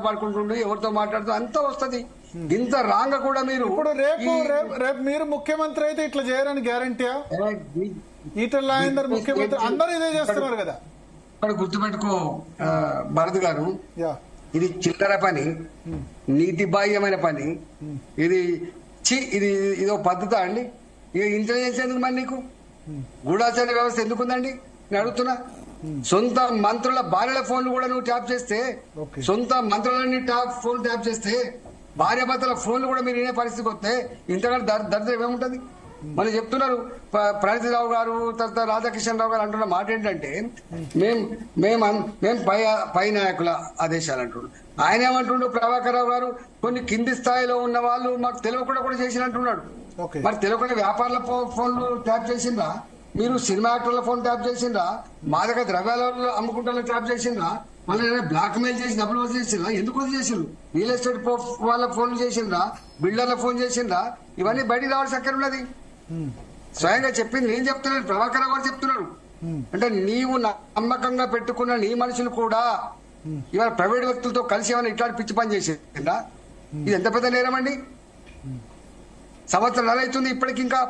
పడుకుంటుండు, ఎవరితో మాట్లాడుతూ అంతా వస్తుంది. ఇంత రాంగ కూడా మీరు ఇప్పుడు రేపు మీరు ముఖ్యమంత్రి అయితే ఇట్లా చేయరని గ్యారంటీయా? ఈటల రాజేందర్ ముఖ్యమంత్రి, అందరూ ఇదే చేస్తున్నారు కదా. ఇక్కడ గుర్తుపెట్టుకో భరత్ గారు, ఇది చిల్లర పని, నీతి బాహ్యమైన పని. ఇది ఇదో పద్ధత అండి? ఇక ఇంటెలిజెన్స్ ఎందుకు మరి నీకు? గూఢాచార వ్యవస్థ ఎందుకుందండి నేను అడుగుతున్నా. సొంత మంత్రుల భార్యల ఫోన్లు కూడా నువ్వు ట్యాప్ చేస్తే, సొంత మంత్రులని ఫోన్ ట్యాప్ చేస్తే, భార్యాభర్తల ఫోన్లు కూడా మీరు వినే పరిస్థితికి వస్తే ఇంతకంటే దరిద్రం ఏముంటది? మళ్ళీ చెప్తున్నారు ప్రణతిరావు గారు, తర్వాత రాధాకిషన్ రావు గారు అంటున్న మాట ఏంటంటే మేము పై నాయకుల ఆదేశాలు అంటున్నాడు. ఆయన ఏమంటుండు ప్రభాకర్ రావు గారు, కొన్ని కింది స్థాయిలో ఉన్న వాళ్ళు మాకు తెలియకుండా కూడా చేసినట్టున్నాడు. మరి తెలియకుండా వ్యాపారుల ఫోన్లు ట్యాప్ చేసిందా? మీరు సినిమా యాక్టర్ల ఫోన్ ట్యాప్ చేసిందా? మాదక ద్రవ్యాల అమ్ముకుంటాలో ట్యాప్ చేసిందా? మళ్ళీ బ్లాక్ మెయిల్ చేసి డబ్బులు వసూలు చేసిందా? ఎందుకు వసూలు చేసిండ్రు? రియల్ ఎస్టేట్ వాళ్ళ ఫోన్లు చేసిండ్రా? బిల్డర్ల ఫోన్ చేసిండ్రా? ఇవన్నీ బయటికి రావాల్సి అక్కడ ఉన్నది. స్వయంగా చెప్పింది నేను చెప్తున్నాను, ప్రభాకర్ గారు చెప్తున్నారు. అంటే నీవు నమ్మకంగా పెట్టుకున్న నీ మనుషులు కూడా ఇవాళ ప్రైవేట్ వ్యక్తులతో కలిసి ఏమైనా ఇట్లాంటి పిచ్చి పని చేసిందా? ఇది ఎంత పెద్ద నేరం అండి? సంవత్సరం అవుతుంది, ఇప్పటికి ఇంకా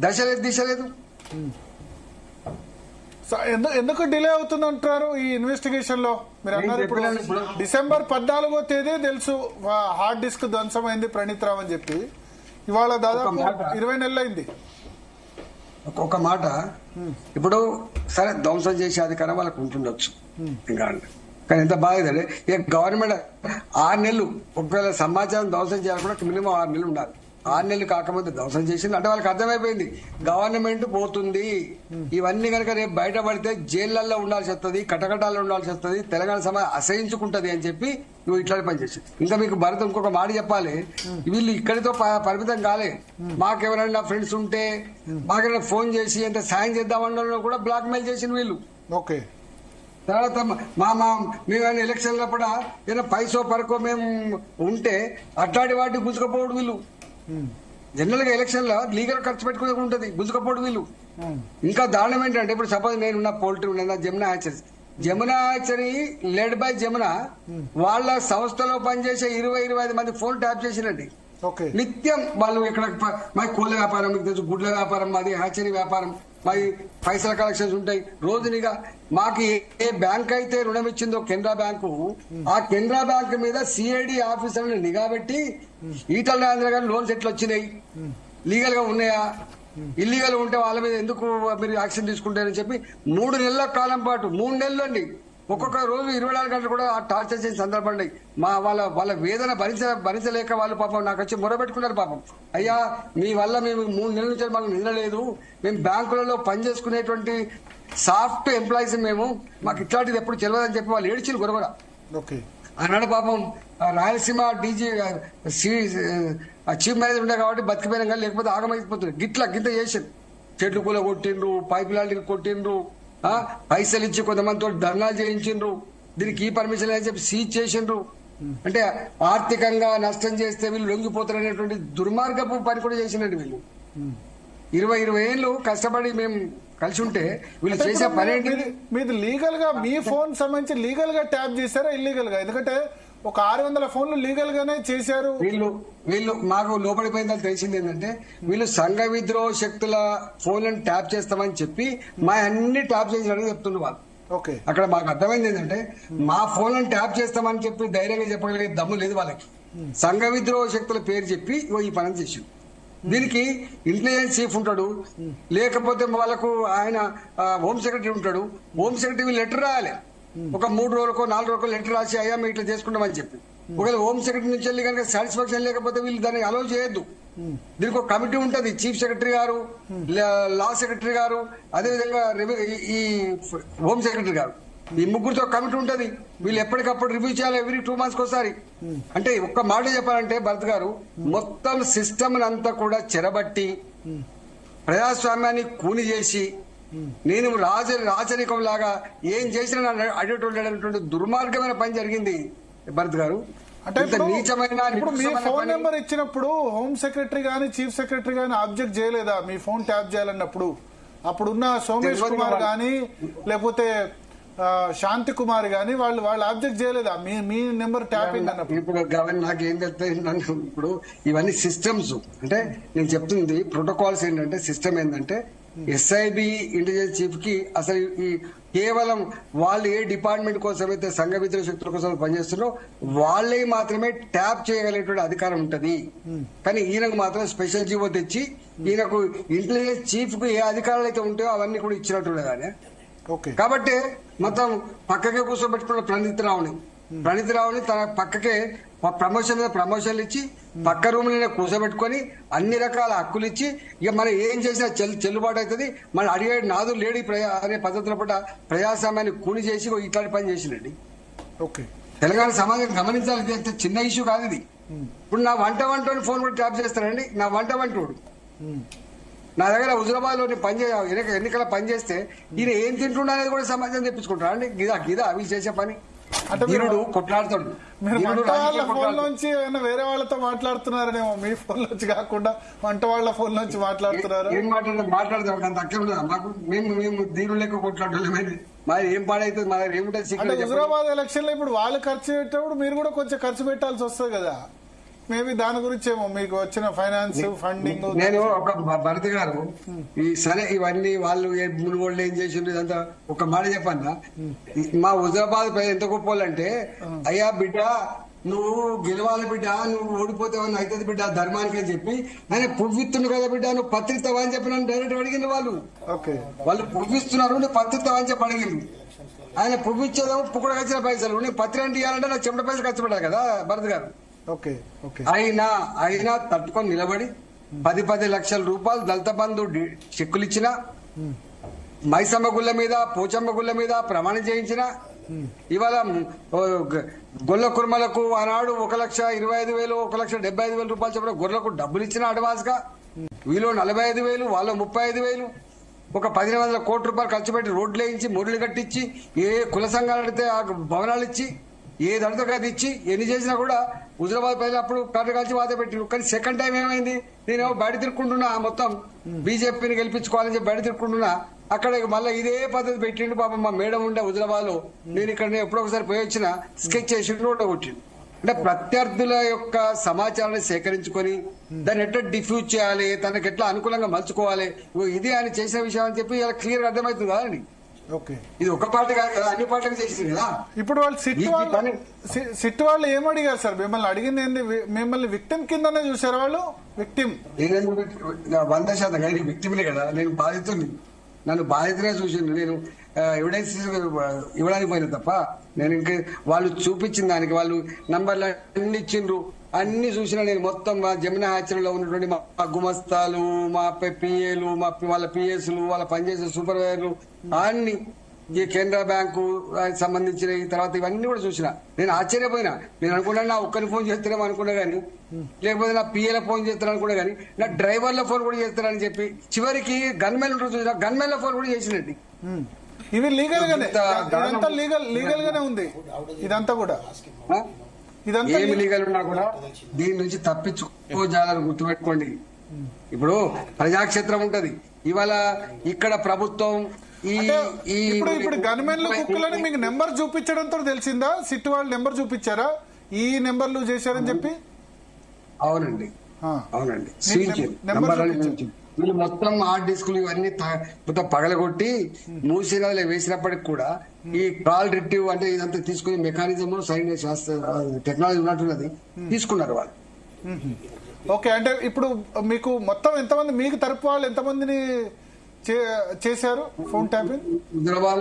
దశ లేదు దిశ లేదు. ఎందుకు డిలే అవుతుంది అంటారు ఈ ఇన్వెస్టిగేషన్ లో? మీరు అన్నారు ఇప్పుడు డిసెంబర్ 14వ తేదీ తెలుసు హార్డ్ డిస్క్ ధ్వంసమైంది ప్రణీత్ రావు అని చెప్పి, ఇవాళ దాదాపు 20 నెలలు అయింది. ఒక మాట, ఇప్పుడు సరే ధ్వంసం చేసే అధికారం వాళ్ళకు ఉంటుండొచ్చు, ఇంకా కానీ ఎంత బాధ. ఇక గవర్నమెంట్ 6 నెలలు ఒకవేళ సమాచారం ధ్వంసం చేయాలనుకుంటే మినిమం 6 నెలలు ఉండాలి. 6 నెలలు కాకముందు ధ్వంసం చేసింది అంటే వాళ్ళకి అర్థమైపోయింది గవర్నమెంట్ పోతుంది. ఇవన్నీ కనుక రేపు బయటపడితే జైళ్లలో ఉండాల్సి వస్తుంది, కటకటాల్లో ఉండాల్సి వస్తుంది, తెలంగాణ సమాజం అసహించుకుంటది అని చెప్పి నువ్వు ఇట్లాంటి పని చేసి. ఇంకా మీకు భరత్ ఇంకొక మాట చెప్పాలి, వీళ్ళు ఇక్కడితో పరిమితం కాలే. మాకెవరైనా ఫ్రెండ్స్ ఉంటే మాకెవరైనా ఫోన్ చేసి ఎంత సాయం చేద్దామన్నా కూడా బ్లాక్ మెయిల్ చేసిన వీళ్ళు. ఓకే, తర్వాత మేమైనా ఎలక్షన్ల కూడా ఏదైనా పైసో పరకో మేము ఉంటే అట్లాంటి వాటికి గుంజుకపోవడం వీళ్ళు. జనరల్ గా ఎలక్షన్ లో లీగల్ ఖర్చు పెట్టుకునే ఉంటది, గుంజుకపోవడం వీళ్ళు. ఇంకా దారుణం ఏంటంటే ఇప్పుడు సపోజ్ నేనున్న పోల్ట్రీ ఉన్న Jamuna hatchery led by Jamuna వాళ్ళ సంస్థలో పనిచేసే 20-25 మంది ఫోన్ ట్యాప్ చేసినండి. నిత్యం వాళ్ళు ఇక్కడ మా కోళ్ళ వ్యాపారం, మీకు తెలుసు, గుడ్ల వ్యాపారం, మాది హ్యాచరీ వ్యాపారం, మాది పైసల కలెక్షన్స్ ఉంటాయి రోజునిగా. మాకు ఏ బ్యాంక్ అయితే రుణం ఇచ్చిందో కెనరా బ్యాంకు, ఆ కెనరా బ్యాంక్ మీద సిఐడి ఆఫీసర్ని నిఘా పెట్టి ఈటల రాజేంద్ర గారు లోన్స్ ఎట్లా వచ్చినాయి, లీగల్ గా ఉన్నాయా, ఇల్లీగల్ ఉంటే వాళ్ళ మీద ఎందుకు మీరు యాక్షన్ తీసుకుంటారని చెప్పి 3 నెలల కాలం పాటు 3 నెలలు అండి, ఒక్కొక్క రోజు 24 గంటలు కూడా టార్చర్ చేసిన సందర్భం. మా వాళ్ళ వేదన భరించలేక వాళ్ళు పాపం నాకు వచ్చి మొరబెట్టుకున్నారు. పాపం అయ్యా మీ వల్ల మేము 3 నెలల నుంచి మాకు నిద్రలేదు, మేము బ్యాంకులలో పనిచేసుకునేటువంటి సాఫ్ట్ ఎంప్లాయీస్, మాకు ఇట్లాంటిది ఎప్పుడు తెలియదని చెప్పి వాళ్ళు ఏడ్చిలు గొడవ. అన్నాడు పాపం రాయలసీమ డీజీ చీఫ్ మేనేజర్ ఉండే కాబట్టి బతికిపోయినా కానీ లేకపోతే ఆగమైపోతుంది. గింత చేసిండు, చెట్లు కూల కొట్టిండ్రు, పైప్ లైన్లు కొట్టిండ్రు, పైసలు ఇచ్చి కొంతమందితో ధర్నాలు చేయించిండ్రు, దీనికి ఈ పర్మిషన్ అని చెప్పి సీజ్ చేసిండ్రు. అంటే ఆర్థికంగా నష్టం చేస్తే వీళ్ళు లొంగిపోతారనేటువంటి దుర్మార్గపు పని కూడా చేసినట్టు వీళ్ళు. 20 ఏళ్ళు కష్టపడి మేము కలిసి ఉంటే వీళ్ళు చేసే పని ఏంటి? మీరు లీగల్ గా మీ ఫోన్ సంబంధించి లీగల్ గా ట్యాప్ చేశారా ఇల్లీగల్ గా? ఎందుకంటే ఒక 600 ఫోన్లు లీగల్ గానే చేశారు. వీళ్ళు మాకు లోపడిపోయిందని తెలిసింది ఏంటంటే వీళ్ళు సంఘ విద్రోహ శక్తుల ఫోన్లను ట్యాప్ చేస్తామని చెప్పి మా అన్ని ట్యాప్ చేసినట్టు చెప్తున్నారు వాళ్ళు. అక్కడ మాకు అర్థమైంది ఏంటంటే మా ఫోన్లను ట్యాప్ చేస్తామని చెప్పి ధైర్యంగా చెప్పగలిగే దమ్ము లేదు వాళ్ళకి. సంఘ విద్రోహ శక్తుల పేరు చెప్పి ఈ పని చేసి దీనికి ఇంటెలిజెన్స్ చీఫ్ ఉంటాడు, లేకపోతే వాళ్ళకు ఆయన హోమ్ సెక్రటరీ ఉంటాడు. హోమ్ సెక్రటరీ లెటర్ రాయాలి, ఒక 3 రోజులకో 4 రోజులకో లెటర్ రాసి అయ్యా మేము ఇట్లా చేసుకుంటామని చెప్పి. ఒకవేళ హోమ్ సెక్రటరీ నుంచి వెళ్ళి కనుక సాటిస్ఫాక్షన్ లేకపోతే వీళ్ళు దాన్ని అలౌ చేయొద్దు. దీనికి ఒక కమిటీ ఉంటుంది, చీఫ్ సెక్రటరీ గారు, లా సెక్రటరీ గారు, అదేవిధంగా ఈ హోమ్ సెక్రటరీ గారు, ఈ ముగ్గురితో కమిటీ ఉంటది. వీళ్ళు ఎప్పటికప్పుడు రివ్యూ చేయాలి, ఎవ్రీ 2 మంత్స్కి ఒకసారి. అంటే ఒక్క మాట చెప్పాలంటే భరత్ గారు, మొత్తం సిస్టమ్ అంతా కూడా చెరబట్టి ప్రజాస్వామ్యాన్ని కూని చేసి నేను రాజరికం లాగా ఏం చేసినా అడిగేటువంటి దుర్మార్గమైన పని జరిగింది భరత్ గారు. అంటే ఇప్పుడు మీ ఫోన్ నెంబర్ ఇచ్చినప్పుడు హోమ్ సెక్రటరీ గానీ చీఫ్ సెక్రటరీ గానీ ఆబ్జెక్ట్ చేయలేదా మీ ఫోన్ ట్యాప్ చేయాలన్నప్పుడు? అప్పుడున్న సోమేష్ కుమార్ గానీ లేకపోతే శాంతి కుమార్ గాని వాళ్ళు ఆబ్జెక్ట్ చేయలేదా మీ నెంబర్ ట్యాపింగ్ అన్నప్పుడు? ఇప్పుడు గవర్నర్ నాకు ఏం తెలుస్తాయి నన్ను ఇప్పుడు ఇవన్నీ సిస్టమ్స్ అంటే నేను చెప్తుంది ప్రోటోకాల్స్ ఏంటంటే సిస్టమ్ ఏంటంటే ఎస్ఐబి ఇంటెలిజెన్స్ చీఫ్ కి అసలు ఈ కేవలం వాళ్ళు ఏ డిపార్ట్మెంట్ కోసం అయితే సంఘ విద్రోహ శక్తుల కోసం పనిచేస్తున్నారో వాళ్ళే మాత్రమే ట్యాప్ చేయగలిగేటువంటి అధికారం ఉంటది. కానీ ఈయనకు మాత్రం స్పెషల్ జీవో తెచ్చి ఈయనకు ఇంటెలిజెన్స్ చీఫ్ కు ఏ అధికారాలు అయితే ఉంటాయో అవన్నీ కూడా ఇచ్చినట్టు కానీ కాబట్టి మొత్తం పక్కకే కూర్చోబెట్టుకున్న ప్రణీత్ రావుని తన పక్కకే ప్రమోషన్ మీద ప్రమోషన్లు ఇచ్చి పక్క రూమ్ లోనే కూర్చోబెట్టుకొని అన్ని రకాల హక్కులు ఇచ్చి ఇక మనం ఏం చేసినా చెల్లుబాటు అవుతుంది మనం అడిగే నాదు లేడీ అనే పద్ధతుల పట్ల ప్రజాస్వామ్యాన్ని కూని చేసి ఇట్లాంటి పని చేసిందండి. తెలంగాణ సమాజం గమనించాలి, చిన్న ఇష్యూ కాదు ఇది. ఇప్పుడు నా వంట ఫోన్ కూడా ట్యాప్ చేస్తానండి. నా వంటోడు నా దగ్గర హుజురాబాద్ లో ఎన్నికల పని చేస్తే ఈయన ఏం తింటున్నా అనేది కూడా సమాజం తెప్పించుకుంటారా అండి? గిదా అవి చేసే పని కొట్లాడుతాడు. ఫోన్ నుంచి వేరే వాళ్ళతో మాట్లాడుతున్నారనేమో, మీ ఫోన్ నుంచి కాకుండా వంట వాళ్ళ ఫోన్ నుంచి మాట్లాడుతున్నారు. ఏం మాట్లాడతాం అంత అక్కడ మాకు మేము దీని లెక్క కొట్లాడలేమని మరి ఏం పాడైతుంది మా దగ్గర ఏముంటుంది. హుజురాబాద్ ఎలక్షన్ లో ఇప్పుడు వాళ్ళు ఖర్చు పెట్టేప్పుడు మీరు కూడా కొంచెం ఖర్చు పెట్టాల్సి వస్తుంది కదా, మేబీ దాని గురించి ఏమో మీకు వచ్చిన ఫైనాన్స్ ఫండింగ్. నేను ఒక భరత్ గారు ఈ సరే ఇవన్నీ వాళ్ళు మునుగోళ్ళు ఏం చేసిండ్రు ఇదంతా ఒక మాట చెప్పన్నా, మా హుజరాబాద్ ప్రజలు ఎంత గొప్ప వాళ్ళంటే అయ్యా బిడ్డ నువ్వు గెలవాలి బిడ్డ, నువ్వు ఓడిపోతావని అవుతుంది బిడ్డ ధర్మానికి అని చెప్పి ఆయన పువ్విత్తుండు కదా బిడ్డ నువ్వు పత్రిస్తావా అని చెప్పి నన్ను డైరెక్ట్ అడిగింది వాళ్ళు పువ్విస్తున్నారు నువ్వు పత్రిస్తావా అని చెప్పి అడిగింది. ఆయన పువ్విచ్చేదేమో పుక్కడ ఖర్చిన పైసలు, నేను పత్రి అంటే ఇవ్వాలంటే నాకు చెమట పైసలు ఖర్చు పెట్టాలి కదా భరత్ గారు. అయినా తట్టుకొని నిలబడి 10 లక్షల రూపాయలు దళిత బంధు చెక్కులు ఇచ్చిన, మైసమ్మ గుళ్ళ మీద పోచమ్మ గుళ్ళ మీద ప్రమాణం చేయించిన, ఇవాళ గొల్ల కుర్మలకు ఆనాడు 1,25,000 1,75,000 రూపాయలు చెప్పిన గొర్రెలకు డబ్బులు ఇచ్చిన అడ్వాన్స్ గా, వీళ్ళు 45,000 వాళ్ళు 35,000 ఒక 1,500 కోట్ల రూపాయలు ఖర్చు పెట్టి రోడ్లు వేయించి మురులు కట్టించి ఏ కుల సంఘాలు అడితే ఆ భవనాలు ఇచ్చి ఏ దళిత ఇచ్చి ఎన్ని చేసినా కూడా హుజరాబాద్ ప్రజలు అప్పుడు కట్ట కలిసి వాద పెట్టిరు. కానీ సెకండ్ టైం ఏమైంది, నేను బయట తిరుక్కుంటున్నా మొత్తం బీజేపీని గెలిపించుకోవాలని చెప్పి బయట తిరుక్కుంటున్నా, అక్కడ మళ్ళీ ఇదే పద్ధతి పెట్టిండు. పాపం మా మేడం ఉండే హుజరాబాద్ లో, నేను ఇక్కడ ఎప్పుడో ఒకసారి పోయి వచ్చిన స్కెచ్ చేసి రోడ్డు కొట్టిండు. అంటే ప్రత్యర్థుల యొక్క సమాచారాన్ని సేకరించుకొని దాన్ని ఎట్లా డిఫ్యూజ్ చేయాలి, తనకి ఎట్లా అనుకూలంగా మలుచుకోవాలి, ఇది ఆయన చేసిన విషయం అని చెప్పి ఇలా క్లియర్ అర్థమవుతుంది కదండి. ఇది ఒక పార్టీ కాదు కదా, అన్ని పార్టీలు చేసింది కదా. ఇప్పుడు వాళ్ళు సిట్ వాళ్ళు ఏమడిగారు సార్ మిమ్మల్ని? అడిగింది ఏంది? మిమ్మల్ని విక్టిమ్ కిందనే చూసారు వాళ్ళు? విక్టిమ్ 100% విక్టిమ్లే కదా, నేను బాధితుని, నన్ను బాధితునే చూసిండు. నేను ఎవిడెన్స్ ఇవ్వడానికి పోయినా తప్ప నేను ఇంకా వాళ్ళు చూపించిన దానికి వాళ్ళు నంబర్లు అన్ని ఇచ్చిండ్రు, అన్ని చూసినా నేను మొత్తం మా జమునా హ్యాచరీలో ఉన్నటువంటి మా గుమస్తాలు, మా పిఏలు, వాళ్ళ పిఎస్లు, వాళ్ళ పనిచేసే సూపర్వైజర్లు అన్ని, ఈ కెనరా బ్యాంకు సంబంధించిన తర్వాత ఇవన్నీ కూడా చూసిన. నేను ఆశ్చర్యపోయినా, నేను అనుకున్నా నా ఒక్కరిని ఫోన్ చేస్తారేమో అనుకున్నా గానీ, లేకపోతే నా పిఏల ఫోన్ చేస్తాను అనుకున్నా గానీ, నా డ్రైవర్ల ఫోన్ కూడా చేస్తారని చెప్పి చివరికి గన్మెన్ చూసిన గన్మెన్ల ఫోన్ కూడా చేసినట్టు. ఇవి లీగల్ గానే, ఇదంతా లీగల్ గానే ఉంది. ఇదంతా కూడా ఏమి లీగల్ ఉన్నా కూడా దీని నుంచి తప్పించుకోజాలని గుర్తుపెట్టుకోండి. ఇప్పుడు ప్రజాక్షేత్రం ఉంటది, ఇవాళ ఇక్కడ ప్రభుత్వం ఇప్పుడు గన్మెన్లు కుక్కలని మీకు నెంబర్ చూపించడంతో తెలిసిందా? సిట్ వాళ్ళు నెంబర్ చూపించారా ఈ నెంబర్లు చేశారని చెప్పి? అవునండి వీళ్ళు మొత్తం హార్డ్ డిస్కులు ఇవన్నీ మొత్తం పగలగొట్టి మూసిరాలు వేసినప్పటికి కూడా ఈ కాల్ రిట్రీవ్ అంటే ఇదంతా తీసుకుని మెకానిజం సైన్స్ శాస్త్ర టెక్నాలజీ ఉన్నట్టున్నది తీసుకున్నారు వాళ్ళు. ఓకే, అంటే ఇప్పుడు మీకు మొత్తం ఎంతమంది, మీకు తరపు వాళ్ళు ఎంతమందిని చేశారు ఫోన్ ట్యాపింగ్?